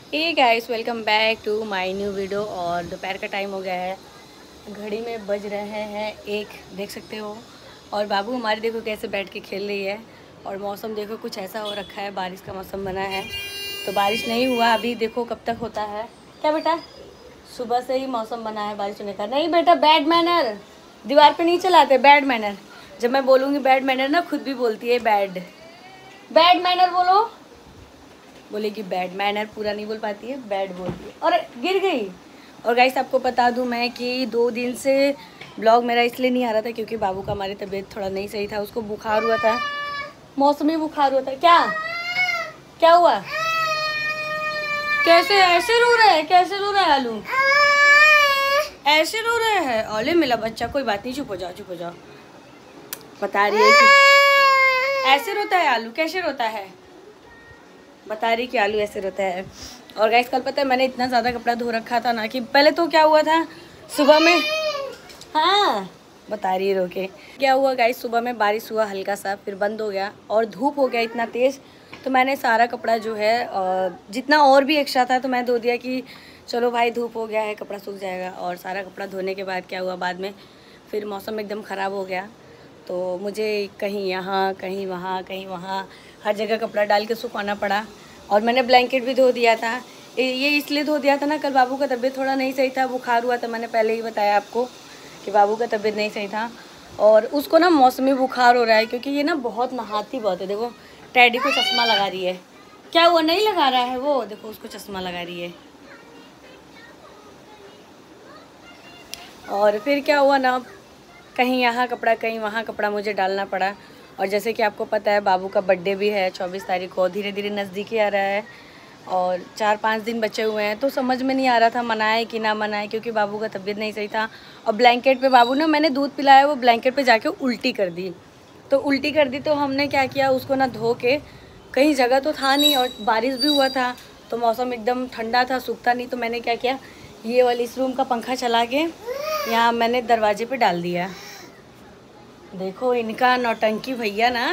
Hey guys, welcome back to my new video. और दोपहर का टाइम हो गया है, घड़ी में बज रहे हैं 1, देख सकते हो। और बाबू हमारे देखो कैसे बैठ के खेल रही है। और मौसम देखो कुछ ऐसा हो रखा है, बारिश का मौसम बना है। तो बारिश नहीं हुआ अभी, देखो कब तक होता है। क्या बेटा, सुबह से ही मौसम बना है बारिश होने का। नहीं बेटा, बैड मैनर दीवार पे नहीं चलाते, बैड मैनर। जब मैं बोलूँगी बैड मैनर ना, खुद भी बोलती है बैड बैड मैनर बोलो। बोलेगी बैड मैनर, पूरा नहीं बोल पाती है, बैड बोलती है और गिर गई। और गाइस आपको बता दूं मैं कि 2 दिन से ब्लॉग मेरा इसलिए नहीं आ रहा था क्योंकि बाबू का हमारी तबीयत थोड़ा नहीं सही था, उसको बुखार हुआ था, मौसमी बुखार हुआ था। क्या क्या हुआ? कैसे ऐसे रो रहे हैं, कैसे रो रहे हैं आलू, ऐसे रो रहे हैं? ओले मेरा बच्चा, कोई बात नहीं, चुप हो जाओ, चुप हो जाओ। बता रही है कि ऐसे रोता है आलू, कैसे रोता है, बता रही कि आलू ऐसे रोता है। और गाइस कल पता है मैंने इतना ज़्यादा कपड़ा धो रखा था ना कि पहले तो क्या हुआ था सुबह में, हाँ बता रही है रोके। क्या हुआ गाइस, सुबह में बारिश हुआ हल्का सा, फिर बंद हो गया और धूप हो गया इतना तेज़। तो मैंने सारा कपड़ा जो है जितना और भी एक्स्ट्रा था तो मैं धो दिया कि चलो भाई धूप हो गया है, कपड़ा सूख जाएगा। और सारा कपड़ा धोने के बाद क्या हुआ, बाद में फिर मौसम एकदम ख़राब हो गया। तो मुझे कहीं यहाँ कहीं वहाँ कहीं वहाँ हर जगह कपड़ा डाल के सुखाना पड़ा। और मैंने ब्लैंकेट भी धो दिया था। ये इसलिए धो दिया था ना, कल बाबू का तबीयत थोड़ा नहीं सही था, बुखार हुआ था, मैंने पहले ही बताया आपको कि बाबू का तबीयत नहीं सही था। और उसको ना मौसमी बुखार हो रहा है क्योंकि ये ना बहुत नहाती बहुत है। देखो टैडी को चश्मा लगा रही है। क्या हुआ, नहीं लगा रहा है वो, देखो उसको चश्मा लगा रही है। और फिर क्या हुआ ना, कहीं यहाँ कपड़ा कहीं वहाँ कपड़ा मुझे डालना पड़ा। और जैसे कि आपको पता है बाबू का बर्थडे भी है 24 तारीख को, धीरे धीरे नज़दीक ही आ रहा है और 4-5 दिन बचे हुए हैं। तो समझ में नहीं आ रहा था मनाए कि ना मनाए क्योंकि बाबू का तबीयत नहीं सही था। और ब्लैंकेट पे बाबू ने, मैंने दूध पिलाया, वो ब्लैंकेट पे जाके उल्टी कर दी। तो उल्टी कर दी तो हमने क्या किया, उसको ना धो के, कहीं जगह तो था नहीं और बारिश भी हुआ था तो मौसम एकदम ठंडा था, सूखता नहीं। तो मैंने क्या किया, ये वाली इस रूम का पंखा चला के यहाँ मैंने दरवाजे पे डाल दिया। देखो इनका नौटंकी भैया ना,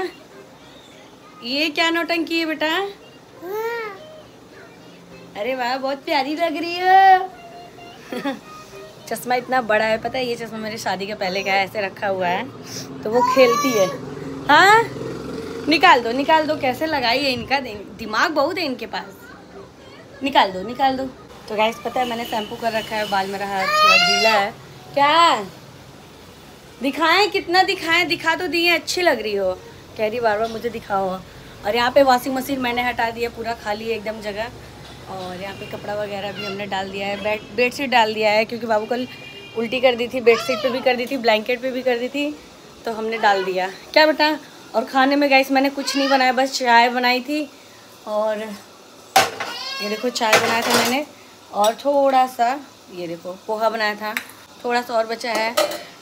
ये क्या नौटंकी है बेटा? अरे वाह, बहुत प्यारी लग रही है। चश्मा इतना बड़ा है, पता है ये चश्मा मेरे शादी के पहले का है, ऐसे रखा हुआ है तो वो खेलती है। हाँ निकाल दो, कैसे लगाई है, इनका दिमाग बहुत है इनके पास, निकाल दो निकाल दो। तो गाइस पता है मैंने शैम्पू कर रखा है, बाल मेरा हाथ थोड़ा गीला है। क्या दिखाएं, कितना दिखाएं, दिखा तो दिए, अच्छी लग रही हो, कह रही बार बार मुझे दिखाओ। और यहाँ पे वॉशिंग मशीन मैंने हटा दिया, पूरा खाली है एकदम जगह। और यहाँ पे कपड़ा वगैरह भी हमने डाल दिया है, बेडशीट डाल दिया है क्योंकि बाबू कल उल्टी कर दी थी, बेडशीट पे भी कर दी थी, ब्लैंकेट पे भी कर दी थी, तो हमने डाल दिया। क्या बेटा? और खाने में गाइस मैंने कुछ नहीं बनाया, बस चाय बनाई थी। और ये देखो चाय बनाया था मैंने, और थोड़ा सा ये देखो पोहा बनाया था, थोड़ा सा और बचा है।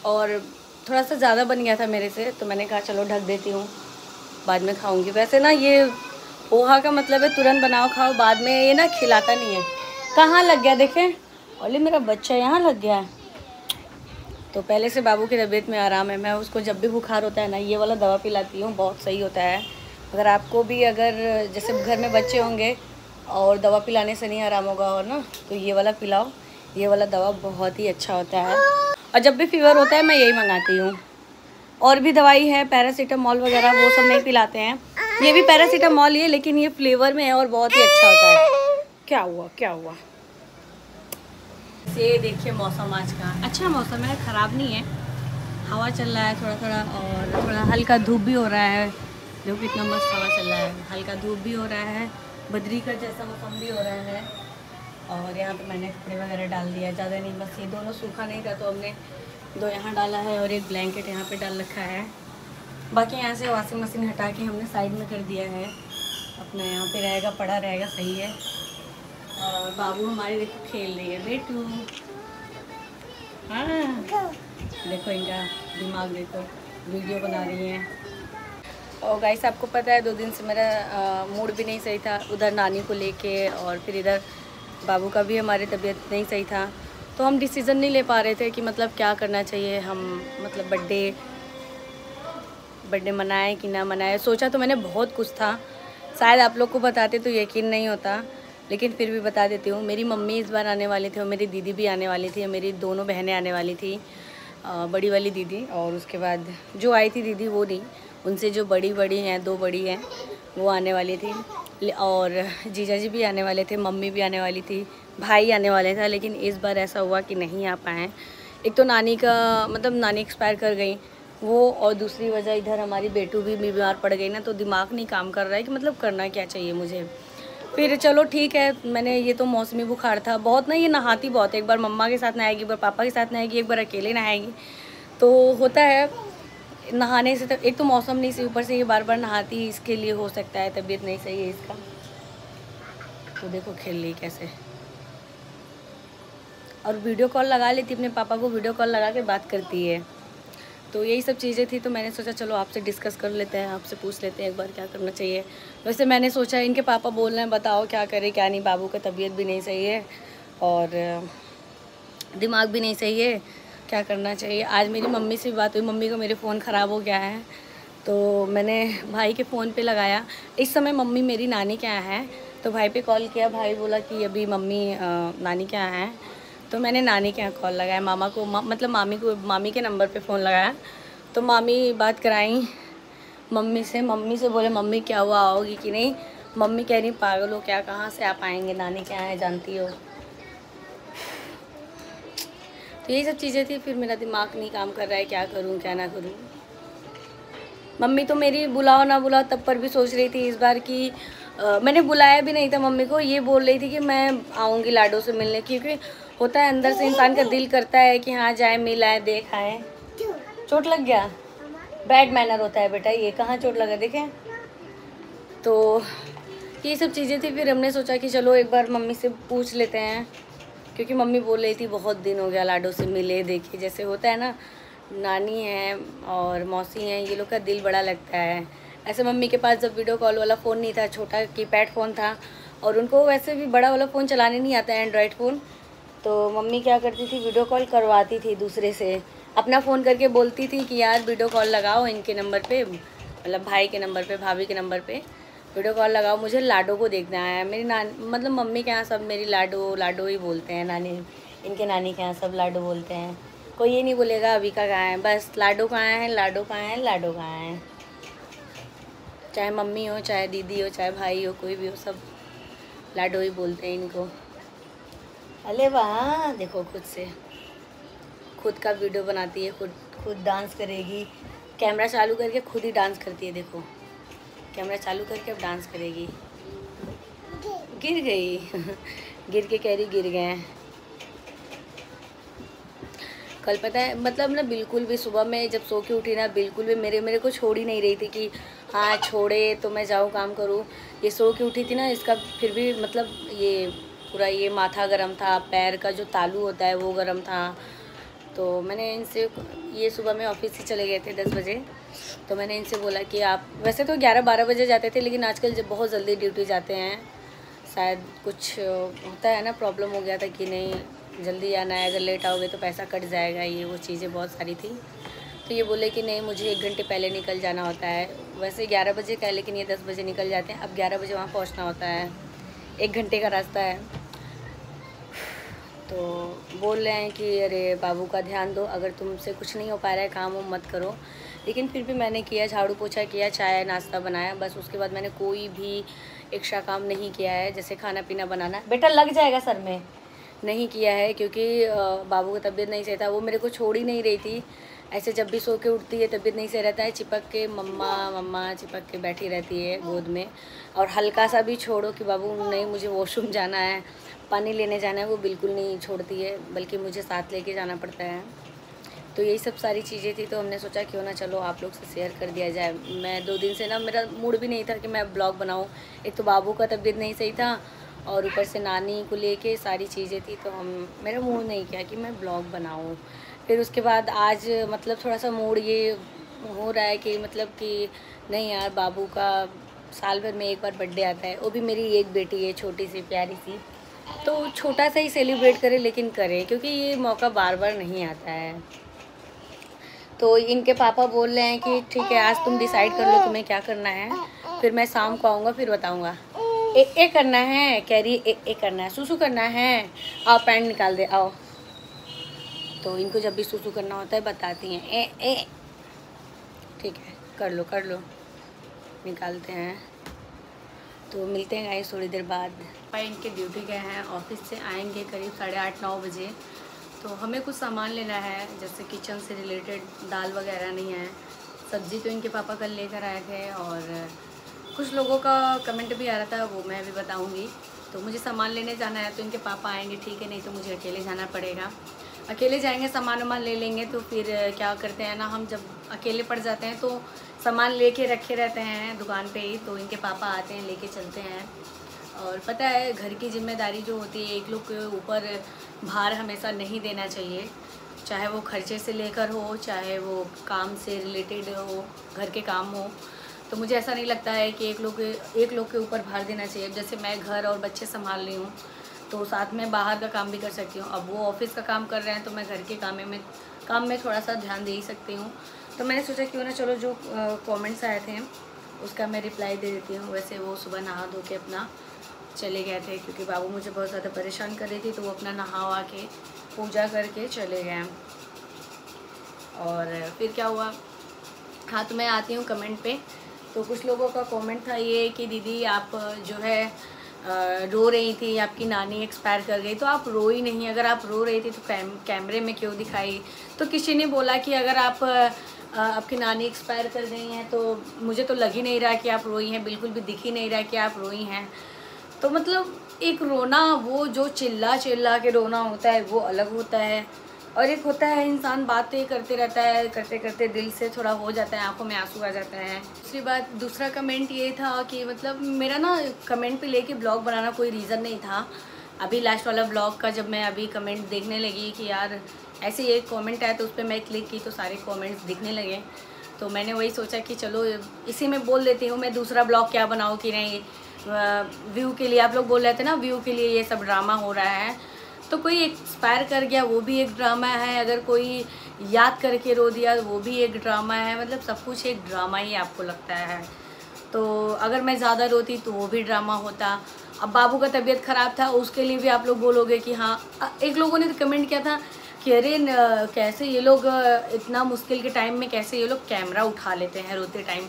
और थोड़ा सा ज़्यादा बन गया था मेरे से, तो मैंने कहा चलो ढक देती हूँ, बाद में खाऊंगी। वैसे ना ये पोहा का मतलब है तुरंत बनाओ खाओ, बाद में ये ना खिलाता नहीं है। कहाँ लग गया देखें, ओले मेरा बच्चा यहाँ लग गया है। तो पहले से बाबू की तबीयत में आराम है, मैं उसको जब भी बुखार होता है ना ये वाला दवा पिलाती हूँ, बहुत सही होता है। अगर आपको भी, अगर जैसे घर में बच्चे होंगे और दवा पिलाने से नहीं आराम होगा और ना, तो ये वाला पिलाओ, ये वाला दवा बहुत ही अच्छा होता है। और जब भी फीवर होता है मैं यही मंगाती हूँ। और भी दवाई है पैरासीटामॉल वगैरह, वो सब नहीं पिलाते हैं, ये भी पैरासीटामॉल ही है लेकिन ये फ्लेवर में है और बहुत ही अच्छा होता है। क्या हुआ, क्या हुआ? ये देखिए मौसम आज का अच्छा मौसम है, ख़राब नहीं है, हवा चल रहा है थोड़ा थोड़ा और थोड़ा हल्का धूप भी हो रहा है। देखो कितना मस्त हवा चल रहा है, हल्का धूप भी हो रहा है, बदरी का जैसा मौसम भी हो रहा है। और यहाँ पे मैंने कपड़े वगैरह डाल दिया, ज़्यादा नहीं, बस ये दोनों सूखा नहीं था तो हमने 2 यहाँ डाला है और एक ब्लैंकेट यहाँ पे डाल रखा है। बाकी यहाँ से वॉशिंग मशीन हटा के हमने साइड में कर दिया है, अपना यहाँ पे रहेगा, पड़ा रहेगा, सही है। और बाबू हमारे देखो खेल रही है बेटू, हाँ देखो इनका दिमाग देखो, वीडियो बना रही हैं। और गाइस आपको पता है 2 दिन से मेरा मूड भी नहीं सही था, उधर नानी को लेके और फिर इधर बाबू का भी हमारी तबीयत नहीं सही था। तो हम डिसीज़न नहीं ले पा रहे थे कि मतलब क्या करना चाहिए, हम मतलब बर्थडे मनाएं कि ना मनाएं। सोचा तो मैंने बहुत कुछ था, शायद आप लोग को बताते तो यकीन नहीं होता, लेकिन फिर भी बता देती हूँ। मेरी मम्मी इस बार आने वाली थी और मेरी दीदी भी आने वाली थी, मेरी दोनों बहनें आने वाली थी, बड़ी वाली दीदी और उसके बाद जो आई थी दीदी वो नहीं, उनसे जो बड़ी हैं, 2 बड़ी हैं, वो आने वाली थी और जीजा जी भी आने वाले थे, मम्मी भी आने वाली थी, भाई आने वाले था। लेकिन इस बार ऐसा हुआ कि नहीं आ पाए। एक तो नानी का मतलब नानी एक्सपायर कर गई वो, और दूसरी वजह इधर हमारी बेटू भी बीमार पड़ गई ना, तो दिमाग नहीं काम कर रहा है कि मतलब करना क्या चाहिए मुझे। फिर चलो ठीक है, मैंने ये तो मौसमी बुखार था बहुत ना, ये नहाती बहुत है, एक बार मम्मा के साथ नहाएगी, एक बार पापा के साथ नहाएगी, एक बार अकेले नहाएगी, तो होता है नहाने से। तो एक तो मौसम नहीं सही, ऊपर से ये बार बार नहाती, इसके लिए हो सकता है तबीयत नहीं सही है इसका। तो देखो खेल ली कैसे, और वीडियो कॉल लगा लेती, अपने पापा को वीडियो कॉल लगा के बात करती है। तो यही सब चीज़ें थी, तो मैंने सोचा चलो आपसे डिस्कस कर लेते हैं, आपसे पूछ लेते हैं एक बार क्या करना चाहिए। वैसे मैंने सोचा इनके पापा बोल रहे हैं बताओ क्या करें क्या नहीं, बाबू का तबीयत भी नहीं सही है और दिमाग भी नहीं सही है, क्या करना चाहिए। आज मेरी मम्मी से बात हुई, मम्मी को मेरे फ़ोन ख़राब हो गया है, तो मैंने भाई के फ़ोन पे लगाया। इस समय मम्मी मेरी नानी के यहाँ है, तो भाई पे कॉल किया, भाई बोला कि अभी मम्मी नानी के यहाँ है, तो मैंने नानी के यहाँ कॉल लगाया, मामा को मतलब मामी के नंबर पे फ़ोन लगाया, तो मामी बात कराई मम्मी से बोले मम्मी क्या हुआ, आओगी कि नहीं। मम्मी कह रही पागल हो क्या, कहाँ से आ पाएंगे, नानी के यहाँ है जानती हो। तो यही सब चीज़ें थी, फिर मेरा दिमाग नहीं काम कर रहा है क्या करूँ क्या ना करूँ। मम्मी तो मेरी बुलाओ ना बुलाओ तब पर भी सोच रही थी इस बार कि मैंने बुलाया भी नहीं था मम्मी को, ये बोल रही थी कि मैं आऊँगी लाडो से मिलने, क्योंकि होता है अंदर से इंसान का दिल करता है कि हाँ जाए मिल आए देख आए। चोट लग गया, बैड मैनर होता है बेटा, ये कहाँ चोट लगा देखें। तो ये सब चीज़ें थी, फिर हमने सोचा कि चलो एक बार मम्मी से पूछ लेते हैं, क्योंकि मम्मी बोल रही थी बहुत दिन हो गया लाडो से मिले देखे, जैसे होता है ना नानी है और मौसी हैं, ये लोग का दिल बड़ा लगता है। ऐसे मम्मी के पास जब वीडियो कॉल वाला फ़ोन नहीं था, छोटा कीपैड फ़ोन था, और उनको वैसे भी बड़ा वाला फ़ोन चलाने नहीं आता है, एंड्रॉयड फ़ोन। तो मम्मी क्या करती थी, वीडियो कॉल करवाती थी दूसरे से, अपना फ़ोन करके बोलती थी कि यार वीडियो कॉल लगाओ इनके नंबर पे, मतलब भाई के नंबर पे, भाभी के नंबर पे वीडियो कॉल लगाओ, मुझे लाडो को देखना है। मेरी मतलब मम्मी के यहाँ सब मेरी लाडो ही बोलते हैं, नानी इनके नानी के यहाँ सब लाडो बोलते हैं, कोई ये नहीं बोलेगा अभी का कहाँ है, बस लाडो कहाँ है, लाडो कहाँ है, लाडो कहाँ है। चाहे मम्मी हो, चाहे दीदी हो, चाहे भाई हो, कोई भी हो, सब लाडो ही बोलते हैं इनको। अरे वाह देखो, खुद का वीडियो बनाती है, खुद डांस करेगी, कैमरा चालू करके खुद ही डांस करती है। देखो कैमरा चालू करके अब डांस करेगी। गिर गई गिर के कह रही गिर गए। कल पता है मतलब ना, बिल्कुल भी सुबह में जब सो के उठी ना, बिल्कुल भी मेरे को छोड़ ही नहीं रही थी कि हाँ छोड़े तो मैं जाऊँ काम करूँ। ये सो के उठी थी ना, इसका फिर भी मतलब ये पूरा ये माथा गरम था, पैर का जो तालू होता है वो गरम था। तो मैंने इनसे, ये सुबह में ऑफिस से चले गए थे 10 बजे, तो मैंने इनसे बोला कि आप वैसे तो 11-12 बजे जाते थे, लेकिन आजकल जब बहुत जल्दी ड्यूटी जाते हैं, शायद कुछ होता है ना, प्रॉब्लम हो गया था कि नहीं जल्दी आना है, अगर लेट आओगे तो पैसा कट जाएगा, ये वो चीज़ें बहुत सारी थी। तो ये बोले कि नहीं मुझे 1 घंटे पहले निकल जाना होता है, वैसे 11 बजे का है लेकिन ये 10 बजे निकल जाते हैं। अब 11 बजे वहाँ पहुँचना होता है, 1 घंटे का रास्ता है। तो बोल रहे हैं कि अरे बाबू का ध्यान दो, अगर तुमसे कुछ नहीं हो पा रहा है काम वो मत करो। लेकिन फिर भी मैंने किया, झाड़ू पोछा किया, चाय नाश्ता बनाया, बस उसके बाद मैंने कोई भी एक्स्ट्रा काम नहीं किया है, जैसे खाना पीना बनाना, बेटा लग जाएगा सर में, नहीं किया है, क्योंकि बाबू का तबीयत नहीं सही था, वो मेरे को छोड़ ही नहीं रही थी। ऐसे जब भी सो के उठती है तबीयत नहीं सही रहता है, चिपक के मम्मा चिपक के बैठी रहती है गोद में, और हल्का सा भी छोड़ो कि बाबू नहीं मुझे वॉशरूम जाना है, पानी लेने जाना है, वो बिल्कुल नहीं छोड़ती है, बल्कि मुझे साथ लेके जाना पड़ता है। तो यही सब सारी चीज़ें थी, तो हमने सोचा क्यों ना चलो आप लोग से शेयर कर दिया जाए। मैं 2 दिन से ना, मेरा मूड भी नहीं था कि मैं ब्लॉग बनाऊँ, एक तो बाबू का तबीयत नहीं सही था और ऊपर से नानी को लेके सारी चीज़ें थी, तो मेरा मूड नहीं किया कि मैं ब्लॉग बनाऊँ। फिर उसके बाद आज मतलब थोड़ा सा मूड ये हो रहा है कि मतलब कि नहीं यार, बाबू का साल भर में एक बार बर्थडे आता है, वो भी मेरी एक बेटी है छोटी सी प्यारी सी, तो छोटा सा ही सेलिब्रेट करें, लेकिन करें, क्योंकि ये मौका बार बार नहीं आता है। तो इनके पापा बोल रहे हैं कि ठीक है आज तुम डिसाइड कर लो तुम्हें क्या करना है, फिर मैं शाम को आऊँगा फिर बताऊँगा। ए करना है, कह रही ए करना है, सुसु करना है। आओ पैंट निकाल दे आओ। तो इनको जब भी सुसु करना होता है बताती हैं ए। ठीक है कर लो निकालते हैं। तो मिलते हैं गाइस थोड़ी देर बाद। भाई इनके ड्यूटी गए हैं, ऑफिस से आएंगे करीब 8:30-9 बजे। तो हमें कुछ सामान लेना है, जैसे किचन से रिलेटेड दाल वगैरह नहीं है। सब्ज़ी तो इनके पापा कल लेकर आए थे, और कुछ लोगों का कमेंट भी आ रहा था, वो मैं भी बताऊंगी। तो मुझे सामान लेने जाना है, तो इनके पापा आएंगे ठीक है, नहीं तो मुझे अकेले जाना पड़ेगा। अकेले जाएंगे सामान वामान ले लेंगे, तो फिर क्या करते हैं ना, हम जब अकेले पड़ जाते हैं तो सामान लेके रखे रहते हैं दुकान पे ही। तो इनके पापा आते हैं लेके चलते हैं। और पता है घर की जिम्मेदारी जो होती है, एक लोग के ऊपर भार हमेशा नहीं देना चाहिए, चाहे वो खर्चे से लेकर हो, चाहे वो काम से रिलेटेड हो, घर के काम हो। तो मुझे ऐसा नहीं लगता है कि एक लोग के ऊपर भार देना चाहिए। जैसे मैं घर और बच्चे संभाल रही हूँ, तो साथ में बाहर का काम भी कर सकती हूँ। अब वो ऑफिस का काम कर रहे हैं, तो मैं घर के काम में थोड़ा सा ध्यान दे ही सकती हूँ। तो मैंने सोचा क्यों ना चलो जो कमेंट्स आए थे उसका मैं रिप्लाई दे देती हूँ। वैसे वो सुबह नहा धो के अपना चले गए थे, क्योंकि बाबू मुझे बहुत ज़्यादा परेशान कर रही थी, तो वो अपना नहा के पूजा करके चले गए। और फिर क्या हुआ, हाँ तो मैं आती हूँ कमेंट पे। तो कुछ लोगों का कमेंट था ये कि दीदी आप जो है रो रही थी, आपकी नानी एक्सपायर कर गई। तो आप रोई नहीं, अगर आप रो रही थी तो कैमरे में क्यों दिखाई। तो किसी ने बोला कि अगर आप आपकी नानी एक्सपायर कर गई हैं, तो मुझे तो लग ही नहीं रहा कि आप रोई हैं, बिल्कुल भी दिख ही नहीं रहा कि आप रोई हैं। तो मतलब एक रोना, वो जो चिल्ला के रोना होता है वो अलग होता है, और एक होता है इंसान बातें करते रहता है, करते करते दिल से थोड़ा हो जाता है, आंखों में आंसू आ जाता है। दूसरा कमेंट ये था कि मतलब मेरा ना कमेंट पे लेके ब्लॉग बनाना कोई रीज़न नहीं था। अभी लास्ट वाला ब्लॉग का जब मैं अभी कमेंट देखने लगी कि यार ऐसे एक कमेंट आया, तो उस पर मैं क्लिक की तो सारे कमेंट्स दिखने लगे। तो मैंने वही सोचा कि चलो इसी में बोल देती हूँ, मैं दूसरा ब्लॉग क्या बनाऊँ कि नहीं। व्यू के लिए, आप लोग बोल रहे थे ना व्यू के लिए ये सब ड्रामा हो रहा है, तो कोई एक्सपायर कर गया वो भी एक ड्रामा है, अगर कोई याद करके रो दिया वो भी एक ड्रामा है। मतलब सब कुछ एक ड्रामा ही आपको लगता है। तो अगर मैं ज़्यादा रोती तो वो भी ड्रामा होता। अब बाबू का तबीयत ख़राब था, उसके लिए भी आप लोग बोलोगे कि हाँ। एक लोगों ने तो कमेंट किया था कि अरे कैसे ये लोग इतना मुश्किल के टाइम में कैसे ये लोग कैमरा उठा लेते हैं रोते टाइम।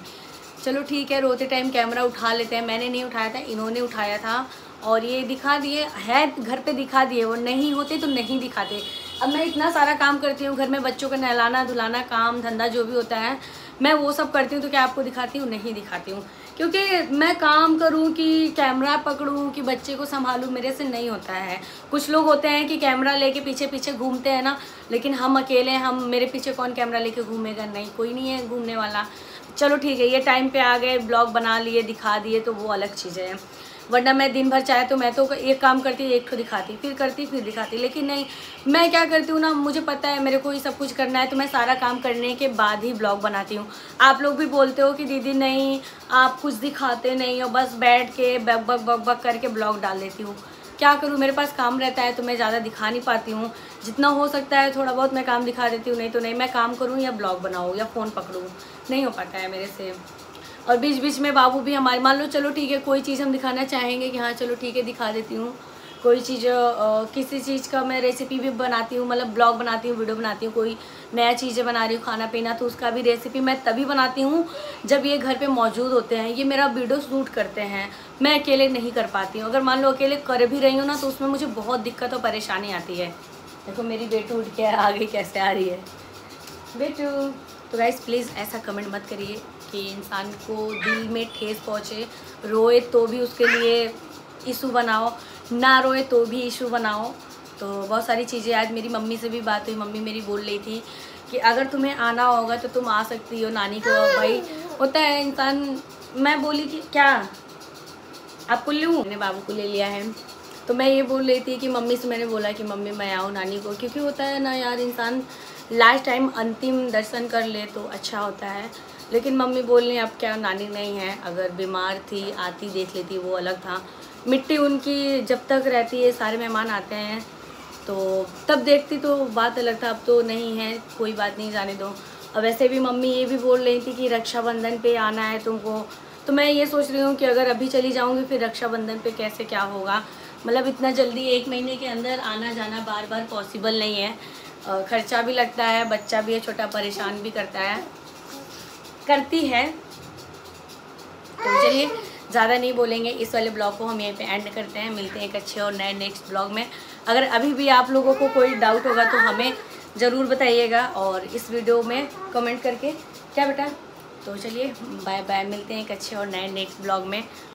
चलो ठीक है, रोते टाइम कैमरा उठा लेते हैं, मैंने नहीं उठाया था, इन्होंने उठाया था, और ये दिखा दिए है, घर पे दिखा दिए। वो नहीं होते तो नहीं दिखाते। अब मैं इतना सारा काम करती हूँ घर में, बच्चों का नहलाना धुलाना, काम धंधा जो भी होता है मैं वो सब करती हूँ, तो क्या आपको दिखाती हूँ? नहीं दिखाती हूँ, क्योंकि मैं काम करूँ कि कैमरा पकड़ूँ कि बच्चे को संभालूँ, मेरे से नहीं होता है। कुछ लोग होते हैं कि कैमरा लेके पीछे पीछे घूमते हैं ना, लेकिन हम अकेले, मेरे पीछे कौन कैमरा लेके घूमेगा? नहीं, कोई नहीं है घूमने वाला। चलो ठीक है, ये टाइम पे आ गए, ब्लॉग बना लिए, दिखा दिए, तो वो अलग चीज़ें हैं। वरना मैं दिन भर चाहे तो मैं तो एक काम करती, एक तो दिखाती, फिर करती, फिर दिखाती। लेकिन नहीं, मैं क्या करती हूँ ना, मुझे पता है मेरे को ये सब कुछ करना है, तो मैं सारा काम करने के बाद ही ब्लॉग बनाती हूँ। आप लोग भी बोलते हो कि दीदी नहीं आप कुछ दिखाते नहीं हो, बस बैठ के बक बक बक बक करके ब्लॉग डाल देती हूँ। क्या करूँ, मेरे पास काम रहता है तो मैं ज़्यादा दिखा नहीं पाती हूँ। जितना हो सकता है थोड़ा बहुत मैं काम दिखा देती हूँ, नहीं तो नहीं। मैं काम करूँ या ब्लॉग बनाऊँ या फ़ोन पकड़ूँ, नहीं हो पाता है मेरे से। और बीच बीच में बाबू भी हमारे, मान लो चलो ठीक है, कोई चीज़ हम दिखाना चाहेंगे कि हाँ चलो ठीक है दिखा देती हूँ। कोई चीज़ किसी चीज़ का मैं रेसिपी भी बनाती हूँ, मतलब ब्लॉग बनाती हूँ, वीडियो बनाती हूँ, कोई नया चीज़ें बना रही हूँ, खाना पीना, तो उसका भी रेसिपी मैं तभी बनाती हूँ जब ये घर पे मौजूद होते हैं, ये मेरा वीडियो शूट करते हैं। मैं अकेले नहीं कर पाती हूँ। अगर मान लो अकेले कर भी रही हूँ ना, तो उसमें मुझे बहुत दिक्कत और परेशानी आती है। देखो मेरी बेटू उठ के आ गई, कैसे आ रही है बेटू। तो गाइस प्लीज़ ऐसा कमेंट मत करिए कि इंसान को दिल में ठेस पहुँचे। रोए तो भी उसके लिए इशू बनाओ, ना रोए तो भी इशू बनाओ। तो बहुत सारी चीज़ें, आज मेरी मम्मी से भी बात हुई, मम्मी मेरी बोल रही थी कि अगर तुम्हें आना होगा तो तुम आ सकती हो नानी को। भाई होता है इंसान। मैं बोली कि क्या आपको लूँ, मैंने बाबू को ले लिया है। तो मैं ये बोल रही थी कि मम्मी से, मैंने बोला कि मम्मी मैं आऊँ नानी को, क्योंकि होता है ना यार, इंसान लास्ट टाइम अंतिम दर्शन कर ले तो अच्छा होता है। लेकिन मम्मी बोल रही अब क्या, नानी नहीं है, अगर बीमार थी आती देख लेती, वो अलग था। मिट्टी उनकी जब तक रहती है, सारे मेहमान आते हैं तो तब देखती तो बात अलग था, अब तो नहीं है, कोई बात नहीं, जाने दो। और वैसे भी मम्मी ये भी बोल रही थी कि रक्षाबंधन पे आना है तुमको, तो मैं ये सोच रही हूँ कि अगर अभी चली जाऊँगी फिर रक्षाबंधन पे कैसे क्या होगा। मतलब इतना जल्दी 1 महीने के अंदर आना जाना बार बार पॉसिबल नहीं है। खर्चा भी लगता है, बच्चा भी है छोटा, परेशान भी करती है। तो चलिए ज़्यादा नहीं बोलेंगे, इस वाले ब्लॉग को हम यहीं पे एंड करते हैं। मिलते हैं एक अच्छे और नए नेक्स्ट ब्लॉग में। अगर अभी भी आप लोगों को कोई डाउट होगा तो हमें ज़रूर बताइएगा और इस वीडियो में कमेंट करके। क्या बेटा? तो चलिए बाय बाय, मिलते हैं एक अच्छे और नए नेक्स्ट ब्लॉग में।